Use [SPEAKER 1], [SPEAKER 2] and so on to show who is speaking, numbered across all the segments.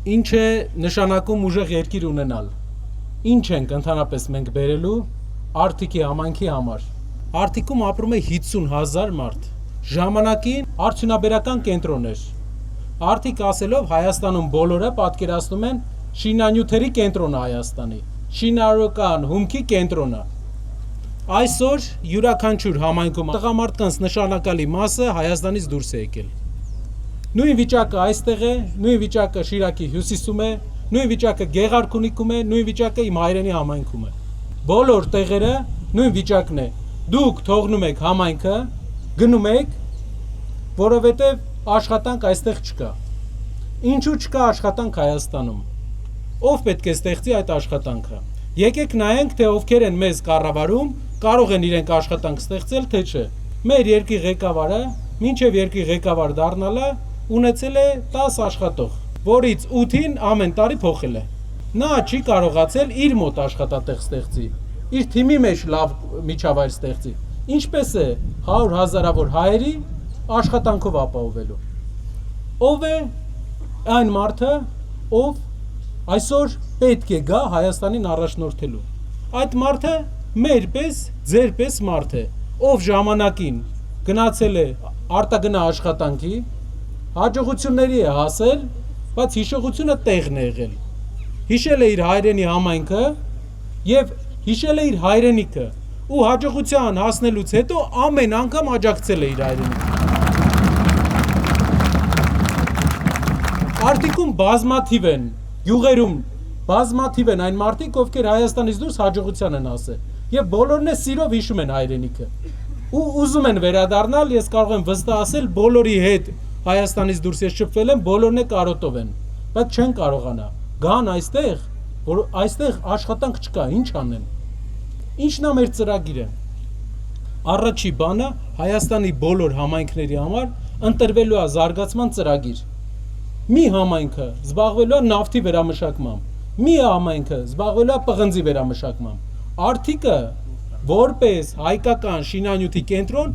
[SPEAKER 1] Ինչ է նշանակում ուժեղ երկիր ունենալ։ Ինչ ենք ընդհանրապես մենք բերելու Արթիկի համայնքի համար։ Արթիկում ապրում է 50,000 մարդ։ Ժամանակին արդյունաբերական կենտրոն էր։ Արթիկ ասելով Հայաստանում բոլորը պատկերացնում են շինանյութերի կենտրոնը Հայաստանի, շինարարական հումքի կենտրոնը։ Այսօր յուրաքանչյուր համայնքում տղամարդկանց նշանակալի մասը Հայաստանից դուրս է եկել։ Նույն վիճակը այստեղ է, նույն վիճակը Շիրակի հյուսիսում է, նույն վիճակը Գեղարքունիքում է, նույն վիճակը իմ հայրենի համայնքում է։ Բոլոր տեղերը նույն վիճակն է։ Դուք թողնում եք համայնքը, գնում եք, որովհետև աշխատանք այստեղ չկա։ Ինչու չկա աշխատանք Հայաստանում։ Ով պետք է ստեղծի այդ աշխատանքը։ Եկեք նայենք, թե ովքեր են մեզ կառավարում, կարող են իրենք աշխատանք ստեղծել, թե չէ։ Մեր երկրի ղեկավարը, մինչև երկրի ղեկավար դառնալը ունեցել է 10 աշխատող, որից 8-ին ամեն տարի փոխել է։ Նա չի կարողացել իր մոտ աշխատատեղ ստեղծի, իր թիմի մեջ լավ միջավայր ստեղծի։ Ինչպես է 100,000-ավոր հայերի աշխատանքով ապահովելու։ Ով է այն մարդը, ով այսօր պետք է գա Հայաստանին առաջնորդելու։ Այդ մարդը մեր պես, ձեր պես մարդ է, ով ժամանակին գնացել է արտագնա աշխատանքի, հաջողությունների է հասել, բայց հիշողությունը տեղն է եղել։ Հիշել է իր հայրենի համայնքը եւ հիշել է իր հայրենիքը ու հաջողության հասնելուց հետո ամեն անգամ աջակցել է իր հայրենիքին։ Արթիկում բազմաթիվ են, յուղերում բազմաթիվ են այն մարդիկ, ովքեր Հայաստանից դուրս հաջողության են հասել եւ բոլորն է սիրով հիշում են հայրենիքը ու ուզում են վերադառնալ, ես կարող եմ վստահ ասել բոլորի հետ Հայաստանից դուրս ես շփվել եմ, բոլորն է կարոտով են, բայց չեն կարողանա։ Գան այստեղ, որ այստեղ աշխատանք չկա, ինչ անեն։ Ինչն է մեր ծրագիրը։ Առաջի բանը Հայաստանի բոլոր համայնքների համար ընտրվելու է զարգացման ծրագիր։ Մի համայնքը զբաղվելու է նավթի վերամշակմամբ, մի համայնքը զբաղվելու է պղնձի վերամշակմամբ։ Արթիկը որպես հայկական շինանյութի կենտրոն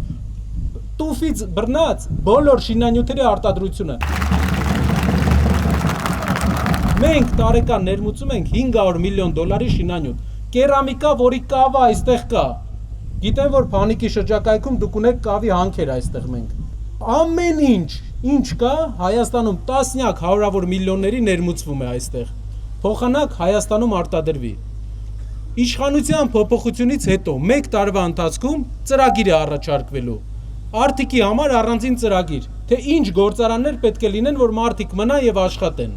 [SPEAKER 1] տուֆից բռնած բոլոր շինանյութերի արտադրությունը։ Մենք տարեկան ներմուծում ենք $500 միլիոն շինանյութ, կերամիկա, որի կավը այստեղ կա։ Գիտեմ, որ Փանիկի շրջակայքում դուք ունեք կավի հանքեր այստեղ մենք։ Ամեն ինչ կա Հայաստանում տասնյակ հարյուրավոր միլիոնների ներմուծվում է այստեղ։ Փոխանակ Հայաստանում արտադրվի։ Իշխանության փոփոխությունից հետո 1 տարվա ընթացքում ծրագիր է առաջարկվելու։ Արթիկի համար առանձին ծրագիր, թե ինչ գործարաններ պետք է լինեն, որ մարդիկ մնան եւ աշխատեն։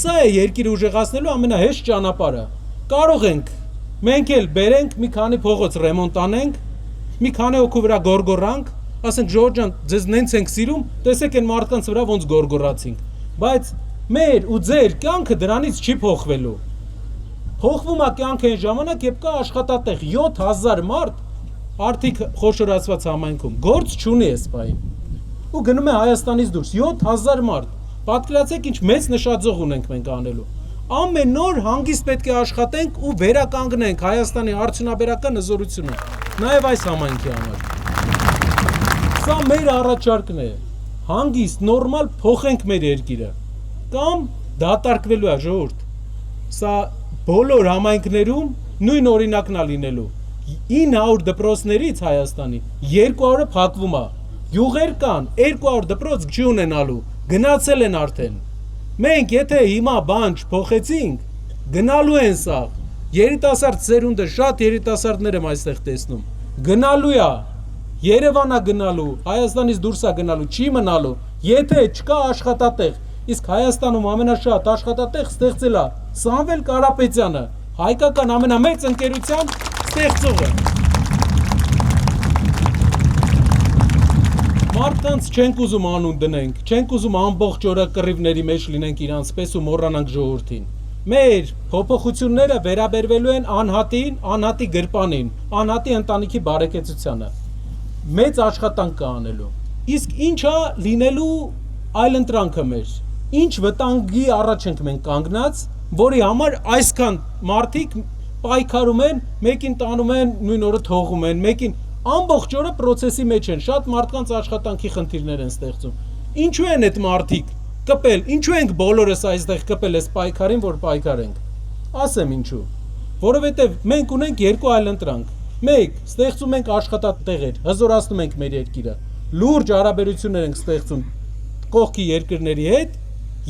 [SPEAKER 1] Սա է երկիրը ուժեղացնելու ամենահեշտ ճանապարհը։ Կարող ենք մենք էլ բերենք մի քանի փողոց ռեմոնտ անենք, մի քանի հոգու վրա գորգորանք, ասենք Ժորժ ջան, ձեզ նենց ենք սիրում, տեսեք այն մարդկանց վրա ոնց գորգորացինք։ Բայց մեր ու ձեր կյանքը դրանից չի փոխվելու։ Փոխվում է կյանքը այն ժամանակ, երբ կա աշխատատեղ 7,000 մարդ Արթիկ խոշորացված համայնքում գործ չունի այս պահին ու գնում է Հայաստանից դուրս 7,000 մարդ։ Պատկերացեք ինչ մեծ նշաձող ունենք մենք անելու։ Ամեն օր հանգիստ պետք է աշխատենք ու վերականգնենք Հայաստանի արդյունաբերական հզորությունը, նաև այս համայնքի համար։ Սա մեր առաջարկն է։ Հանգիստ նորմալ փոխենք մեր երկիրը կամ դատարկվելու է ժողովուրդ։ Սա բոլոր համայնքներում նույն օրինակն է լինելու։ 900 դպրոցներից Հայաստանի 200-ը փակվում է։ Յուղեր կան, 200 դպրոց չի ունենալու, գնացել են արդեն։ Մենք եթե հիմա բան չփոխեցինք, գնալու են սա։ Երիտասարդ ծերունդը շատ երիտասարդներ եմ այստեղ տեսնում։ Գնալու է, Երևան է գնալու, Հայաստանից դուրս է գնալու, չի մնալու, եթե չկա աշխատատեղ։ Իսկ Հայաստանում ամենաշատ աշխատատեղ ստեղծել է Սամվել Կարապետյանը, հայկական ամենամեծ ընկերության ստեղծողը։ Մարդկանց չենք ուզում անուն դնենք, չենք ուզում ամբողջ օրը կռիվների մեջ լինենք իրանց պես ու մոռանանք ժողովրդին։ Մեր փոփոխությունները վերաբերվելու են անհատին, անհատի գրպանին, անհատի ընտանիքի բարեկեցությանը։ Մեծ աշխատանք կա անելու։ Իսկ ինչա լինելու այլընտրանքը մեր։ Ինչ վտանգի առաջ ենք մենք կանգնած, որի համար այսքան մարդիկ պայքարում են, մեկին տանում են, նույն օրը թողում են, մեկին ամբողջ օրը process-ի մեջ են, շատ մարդկանց աշխատանքի խնդիրներ են ստեղծում։ Ինչու են այդ մարդիկ կպել, ինչու ենք բոլորս այստեղ կպել այս պայքարին, որ պայքարենք։ Ասեմ ինչու։ Որովհետև մենք ունենք երկու այլ ընտրանք։ Մեկ, ստեղծում ենք աշխատատեղեր, հզորացնում ենք մեր երկիրը, լուրջ հարաբերություններ ենք ստեղծում կողքի երկրների հետ,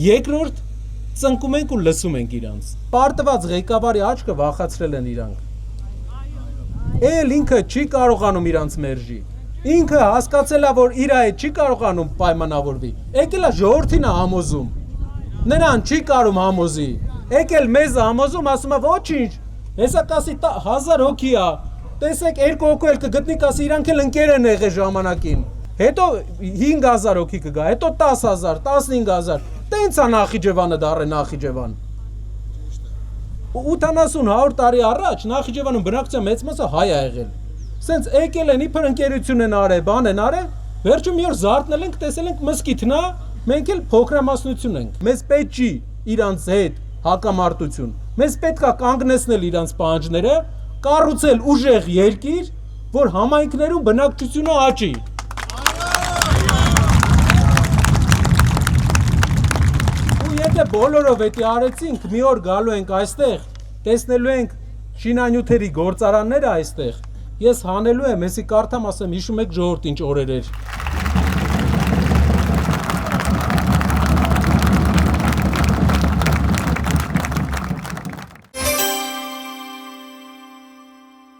[SPEAKER 1] երկրորդ, ծնկում ենք ու լսում ենք իրանց։ Պարտված ղեկավարի աչքը վախացրել են իրանք։ Էլ ինքը չի կարողանում իրանց մերժի։ Ինքը հասկացել է, որ իր հետ չի կարողանում պայմանավորվի։ Եկել է ժողովրդին համոզում։ Նրան չի կարում համոզի։ Եկել մեզ համոզում, ասում է ոչինչ։ Հեսա կասի 1000 հոգի է։ Տեսեք 2 հոգու էլ կգտնի, կասի իրանք էլ ընկեր են եղել ժամանակին։ Հետո 5000 հոգի կգա, հետո 10000, 15000։ Տենց է Նախիջևանը դառը Նախիջևան։ 80-100 տարի առաջ Նախիջևանում բնակչության մեծ մասը հայ է եղել։ Սենց եկել են իբր ընկերություն են արել, բան են արել, վերջում մի օր զարթնել ենք, տեսել ենք մսկիթն է, մենք էլ փոքրամասնություն ենք։ Մեզ պետք չի իրանց հետ հակամարտություն։ Մեզ պետք է կանգնեցնել իրանց պահանջները, կառուցել ուժեղ երկիր, որ համայնքներում բնակչությունը աճի։ Ու եթե բոլորով էդի արեցինք, մի օր գալու ենք այստեղ, տեսնելու ենք շինանյութերի գործարանները այստեղ։ Ես հանելու եմ, եսի կարդամ ասեմ, հիշում եք ժողովուրդ ինչ օրեր էր։